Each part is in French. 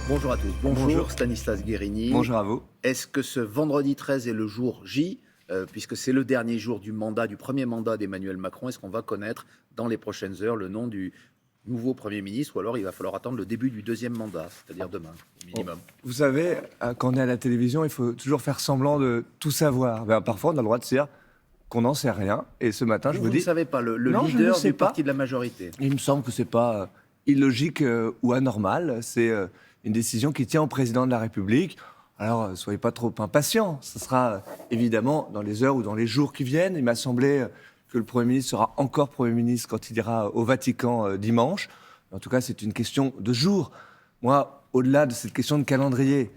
Bonjour à tous. Bonjour Stanislas Guérini. Bonjour à vous. Est-ce que ce vendredi 13 est le jour J, puisque c'est le dernier jour du premier mandat d'Emmanuel Macron? Est-ce qu'on va connaître dans les prochaines heures le nom du nouveau Premier ministre, ou alors il va falloir attendre le début du deuxième mandat, c'est-à-dire demain, au minimum? Vous savez, quand on est à la télévision, il faut toujours faire semblant de tout savoir. Parfois, on a le droit de dire qu'on n'en sait rien. Et ce matin, je vous Vous dis... ne savez pas, le Non, je ne leader sais du pas. parti de la majorité. Il me semble que ce n'est pas illogique ou anormal. C'est une décision qui tient au président de la République. Alors, soyez pas trop impatients. Ce sera évidemment dans les heures ou dans les jours qui viennent. Il m'a semblé que le Premier ministre sera encore Premier ministre quand il ira au Vatican dimanche. En tout cas, c'est une question de jours. Moi, au-delà de cette question de calendrier,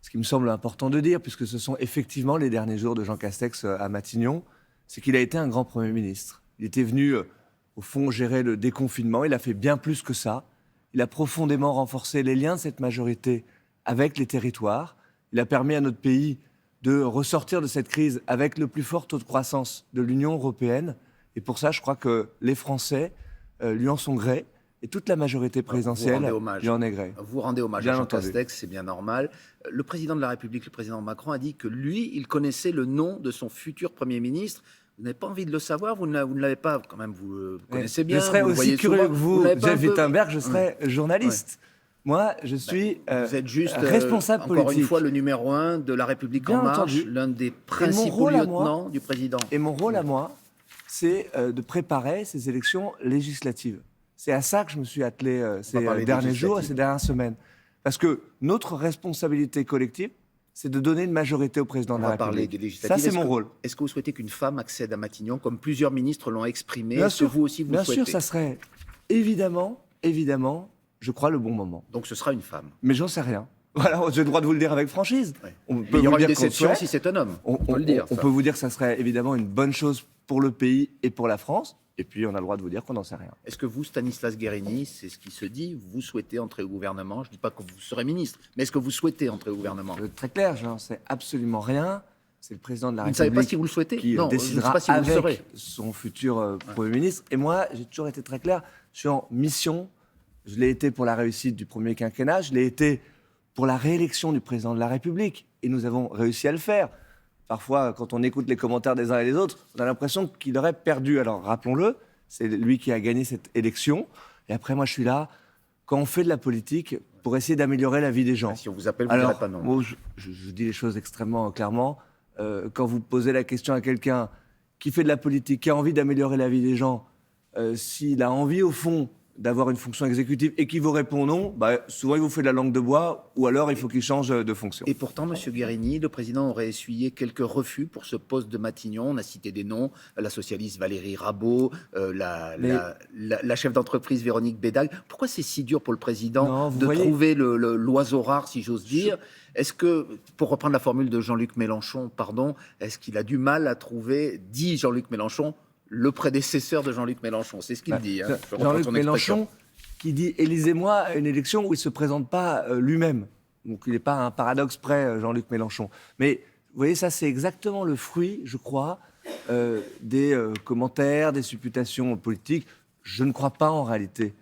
ce qui me semble important de dire, puisque ce sont effectivement les derniers jours de Jean Castex à Matignon, c'est qu'il a été un grand Premier ministre. Il était venu, au fond, gérer le déconfinement. Il a fait bien plus que ça. Il a profondément renforcé les liens de cette majorité avec les territoires. Il a permis à notre pays de ressortir de cette crise avec le plus fort taux de croissance de l'Union européenne. Et pour ça, je crois que les Français lui en sont gré. Et toute la majorité présidentielle lui en est gré. Vous rendez hommage à Jean Castex, c'est bien normal. Le président de la République, le président Macron, a dit que lui, il connaissait le nom de son futur Premier ministre. Vous n'avez pas envie de le savoir? Vous ne l'avez pas, quand même, vous connaissez bien. Je serais aussi curieux que vous, Jeff Wittenberg, je serais journaliste. Ouais. Moi, je suis vous êtes juste, responsable politique. Encore une fois, le numéro 1 de La République En Marche, l'un des principaux lieutenants du président. Et mon rôle à moi, c'est de préparer ces élections législatives. C'est à ça que je me suis attelé ces derniers jours et ces dernières semaines. Parce que notre responsabilité collective, c'est de donner une majorité au président de la République. Parler des législatives. Ça, c'est mon rôle. Est-ce que vous souhaitez qu'une femme accède à Matignon, comme plusieurs ministres l'ont exprimé? Bien Est-ce sûr, que vous aussi, vous bien le souhaitez? sûr, ça serait évidemment, je crois, le bon moment. Donc ce sera une femme? Mais j'en sais rien. Voilà, j'ai le droit de vous le dire avec franchise. Ouais. Il y aura une déception si c'est un homme. On peut le dire. On peut vous dire que ça serait évidemment une bonne chose pour le pays et pour la France. Et puis, on a le droit de vous dire qu'on n'en sait rien. Est-ce que vous, Stanislas Guérini, c'est ce qui se dit, vous souhaitez entrer au gouvernement? Je ne dis pas que vous serez ministre, mais est-ce que vous souhaitez entrer au gouvernement? Très clair, je n'en sais absolument rien. C'est le président de la République. Vous ne savez pas si vous le souhaitez? Qui non, décidera je ne sais pas si vous avec le serez. Son futur Premier ministre. Et moi, j'ai toujours été très clair. Je suis en mission. Je l'ai été pour la réussite du premier quinquennat. Je l'ai été pour la réélection du président de la République. Et nous avons réussi à le faire. Parfois, quand on écoute les commentaires des uns et des autres, on a l'impression qu'il aurait perdu. Alors, rappelons-le. C'est lui qui a gagné cette élection. Et après, moi, je suis là, quand on fait de la politique, pour essayer d'améliorer la vie des gens. Si on vous appelle, vous ne direz pas non. Moi, je dis les choses extrêmement clairement. Quand vous posez la question à quelqu'un qui fait de la politique, qui a envie d'améliorer la vie des gens, s'il a envie, au fond, d'avoir une fonction exécutive et qui vous répond non, souvent il vous fait de la langue de bois ou alors il faut qu'il change de fonction. Et pourtant, M. Guérini, le président aurait essuyé quelques refus pour ce poste de Matignon. On a cité des noms, la socialiste Valérie Rabault, la chef d'entreprise Véronique Bédague. Pourquoi c'est si dur pour le président trouver l'oiseau rare, si j'ose dire? Est-ce que, pour reprendre la formule de Jean-Luc Mélenchon, est-ce qu'il a du mal à trouver, dit Jean-Luc Mélenchon, le prédécesseur de Jean-Luc Mélenchon? C'est ce qu'il dit. Jean-Luc Mélenchon qui dit « élisez-moi à une élection où il ne se présente pas lui-même ». Donc il n'est pas un paradoxe près, Jean-Luc Mélenchon. Mais vous voyez, ça c'est exactement le fruit, je crois, des commentaires, des supputations politiques. Je ne crois pas en réalité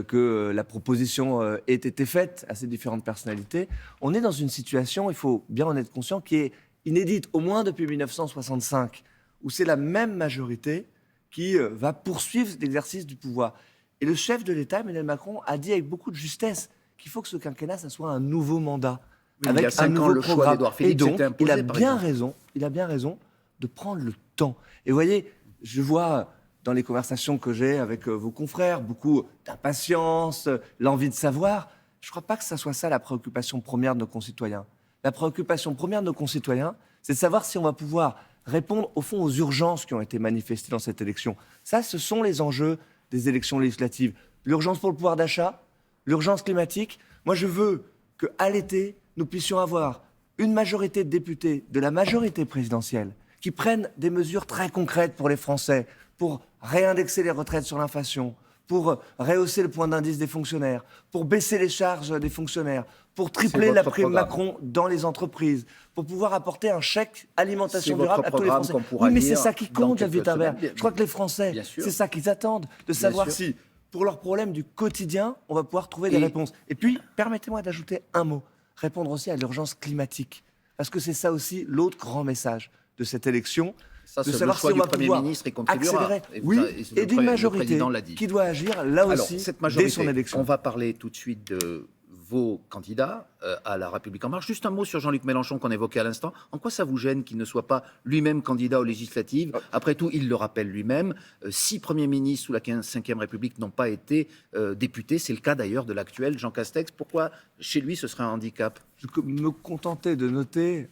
que la proposition ait été faite à ces différentes personnalités. On est dans une situation, il faut bien en être conscient, qui est inédite, au moins depuis 1965, où c'est la même majorité qui va poursuivre l'exercice du pouvoir. Et le chef de l'État, Emmanuel Macron, a dit avec beaucoup de justesse qu'il faut que ce quinquennat, ça soit un nouveau mandat, avec il y a 5 ans, le choix d'Édouard Philippe s'était imposé, il a bien raison de prendre le temps. Et vous voyez, je vois dans les conversations que j'ai avec vos confrères, beaucoup d'impatience, l'envie de savoir. Je ne crois pas que ça soit ça la préoccupation première de nos concitoyens. La préoccupation première de nos concitoyens, c'est de savoir si on va pouvoir répondre au fond aux urgences qui ont été manifestées dans cette élection. Ça, ce sont les enjeux des élections législatives. L'urgence pour le pouvoir d'achat, l'urgence climatique. Moi, je veux qu'à l'été, nous puissions avoir une majorité de députés de la majorité présidentielle qui prennent des mesures très concrètes pour les Français, pour réindexer les retraites sur l'inflation, pour rehausser le point d'indice des fonctionnaires, pour baisser les charges des fonctionnaires, pour tripler la prime Macron dans les entreprises, pour pouvoir apporter un chèque alimentation durable à tous les Français. Oui, mais c'est ça qui compte, David Wittenberg. Je crois que les Français, c'est ça qu'ils attendent, de savoir si pour leurs problèmes du quotidien, on va pouvoir trouver des réponses. Et puis, permettez-moi d'ajouter un mot, répondre aussi à l'urgence climatique. Parce que c'est ça aussi l'autre grand message de cette élection, Ça, de c'est savoir le choix si on du va Premier pouvoir ministre y contribuera. accélérer. Et Oui, le et d'une le majorité président l'a dit. qui doit agir là Alors, aussi cette dès majorité, son élection. on va parler tout de suite de vos candidats à la République En Marche. Juste un mot sur Jean-Luc Mélenchon qu'on évoquait à l'instant. En quoi ça vous gêne qu'il ne soit pas lui-même candidat aux législatives? Après tout, il le rappelle lui-même, 6 premiers ministres sous la 5e République n'ont pas été députés. C'est le cas d'ailleurs de l'actuel Jean Castex. Pourquoi chez lui ce serait un handicap? Je me contentais de noter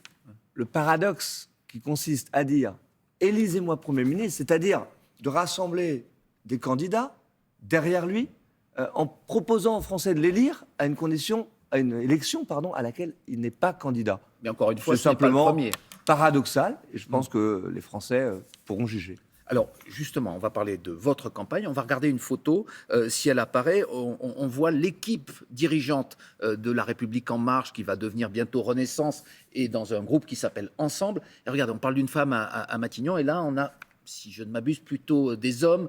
le paradoxe qui consiste à dire « élisez-moi Premier ministre », c'est-à-dire de rassembler des candidats derrière lui en proposant aux Français de l'élire à une élection à laquelle il n'est pas candidat. Mais encore une fois, C'est ce n'est pas le simplement premier. paradoxal et je pense que les Français pourront juger. Alors, justement, on va parler de votre campagne. On va regarder une photo. Si elle apparaît, on voit l'équipe dirigeante de La République En Marche qui va devenir bientôt Renaissance et dans un groupe qui s'appelle Ensemble. Et regardez, on parle d'une femme à Matignon et là, on a, si je ne m'abuse, plutôt des hommes.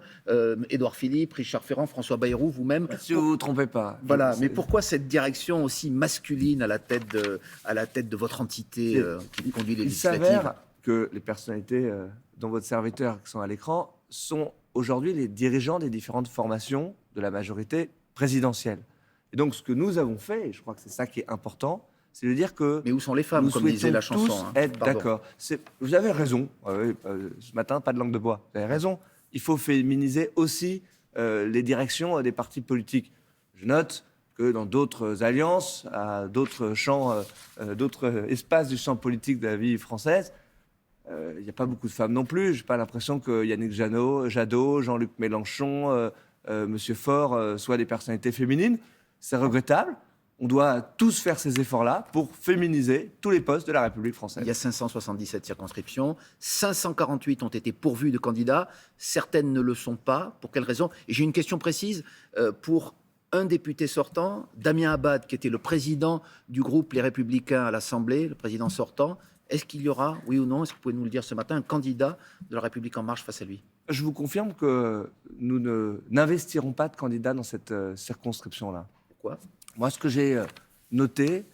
Édouard Philippe, Richard Ferrand, François Bayrou, vous-même. Si vous ne vous trompez pas. Voilà, mais pourquoi cette direction aussi masculine à la tête de votre entité qui conduit les Il législatives? s'avère que les personnalités dont votre serviteur qui sont à l'écran sont aujourd'hui les dirigeants des différentes formations de la majorité présidentielle. Et donc ce que nous avons fait, et je crois que c'est ça qui est important, c'est de dire que Mais où sont les femmes, nous comme disait la souhaitons chanson tous être Pardon. d'accord. Vous avez raison. Ce matin, pas de langue de bois. Vous avez raison. Il faut féminiser aussi les directions des partis politiques. Je note que dans d'autres alliances, à d'autres champs, d'autres espaces du champ politique de la vie française, il n'y a pas beaucoup de femmes non plus. Je n'ai pas l'impression que Yannick Jadot, Jean-Luc Mélenchon, Monsieur Faure soient des personnalités féminines. C'est regrettable. On doit tous faire ces efforts-là pour féminiser tous les postes de la République française. Il y a 577 circonscriptions, 548 ont été pourvues de candidats, certaines ne le sont pas. Pour quelles raisons? Et j'ai une question précise pour un député sortant, Damien Abad, qui était le président du groupe Les Républicains à l'Assemblée, le président sortant. Est-ce qu'il y aura, oui ou non, est-ce que vous pouvez nous le dire ce matin, un candidat de la République En Marche face à lui? Je vous confirme que nous n'investirons pas de candidats dans cette circonscription-là. Pourquoi? Moi, ce que j'ai noté,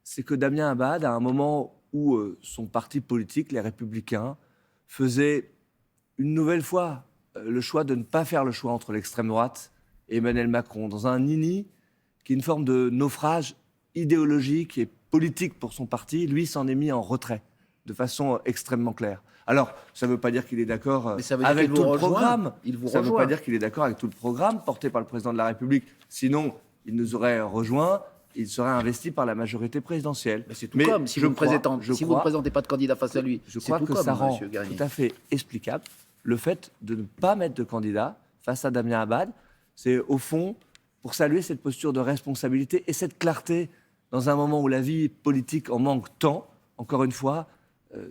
c'est que Damien Abad, à un moment où son parti politique, les Républicains, faisait une nouvelle fois le choix de ne pas faire le choix entre l'extrême droite et Emmanuel Macron, dans un nini qui est une forme de naufrage idéologique et politique pour son parti, lui s'en est mis en retrait de façon extrêmement claire. Alors, ça ne veut pas dire qu'il est d'accord avec tout le programme. Ça ne veut pas dire qu'il est d'accord avec tout le programme porté par le président de la République. Sinon, il nous aurait rejoint, il serait investi par la majorité présidentielle. Mais c'est tout comme, si vous ne présentez pas de candidat face à lui. Je crois que ça rend tout à fait explicable le fait de ne pas mettre de candidat face à Damien Abad. C'est au fond pour saluer cette posture de responsabilité et cette clarté dans un moment où la vie politique en manque tant. Encore une fois,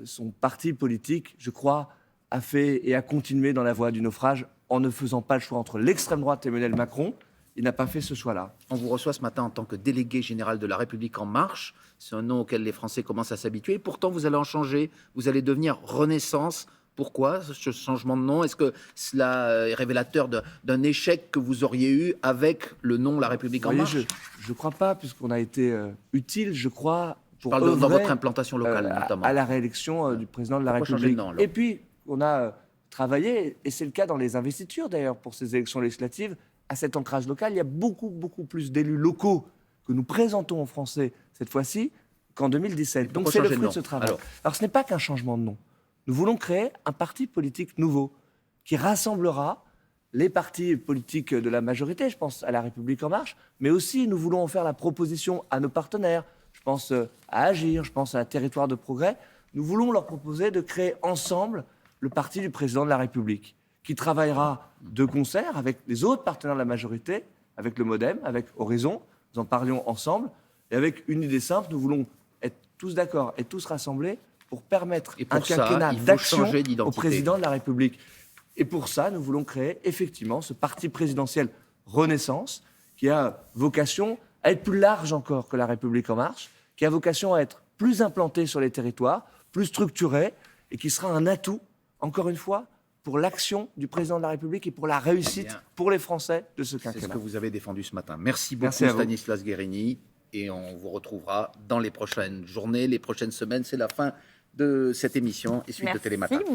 son parti politique, je crois, a fait et a continué dans la voie du naufrage en ne faisant pas le choix entre l'extrême droite et Emmanuel Macron. Il n'a pas fait ce choix-là. On vous reçoit ce matin en tant que délégué général de La République En Marche. C'est un nom auquel les Français commencent à s'habituer. Pourtant, vous allez en changer. Vous allez devenir Renaissance. Pourquoi ce changement de nom? Est-ce que cela est révélateur d'un échec que vous auriez eu avec le nom La République En Marche? Je ne crois pas, puisqu'on a été utile, je crois, pour dans votre implantation locale, notamment. À la réélection du président de la République. Et puis, on a travaillé, et c'est le cas dans les investitures d'ailleurs, pour ces élections législatives, à cet ancrage local. Il y a beaucoup, beaucoup plus d'élus locaux que nous présentons aux Français cette fois-ci qu'en 2017. Donc c'est le fruit de ce travail. Alors ce n'est pas qu'un changement de nom. Nous voulons créer un parti politique nouveau qui rassemblera les partis politiques de la majorité, je pense à La République En Marche, mais aussi nous voulons en faire la proposition à nos partenaires. Je pense à Agir, je pense à Territoire de Progrès. Nous voulons leur proposer de créer ensemble le parti du président de la République, qui travaillera de concert avec les autres partenaires de la majorité, avec le MoDem, avec Horizon. Nous en parlions ensemble. Et avec une idée simple, nous voulons être tous d'accord et tous rassemblés pour permettre un quinquennat d'action au président de la République. Et pour ça, nous voulons créer effectivement ce parti présidentiel Renaissance, qui a vocation à être plus large encore que La République En Marche, qui a vocation à être plus implanté sur les territoires, plus structuré, et qui sera un atout, encore une fois, pour l'action du président de la République et pour la réussite Bien. pour les Français de ce C'est ce quinquennat. que vous avez défendu ce matin. Merci beaucoup, Merci à vous. Stanislas Guerini. Et on vous retrouvera dans les prochaines journées, les prochaines semaines. C'est la fin de cette émission et suite de Télématin. Merci.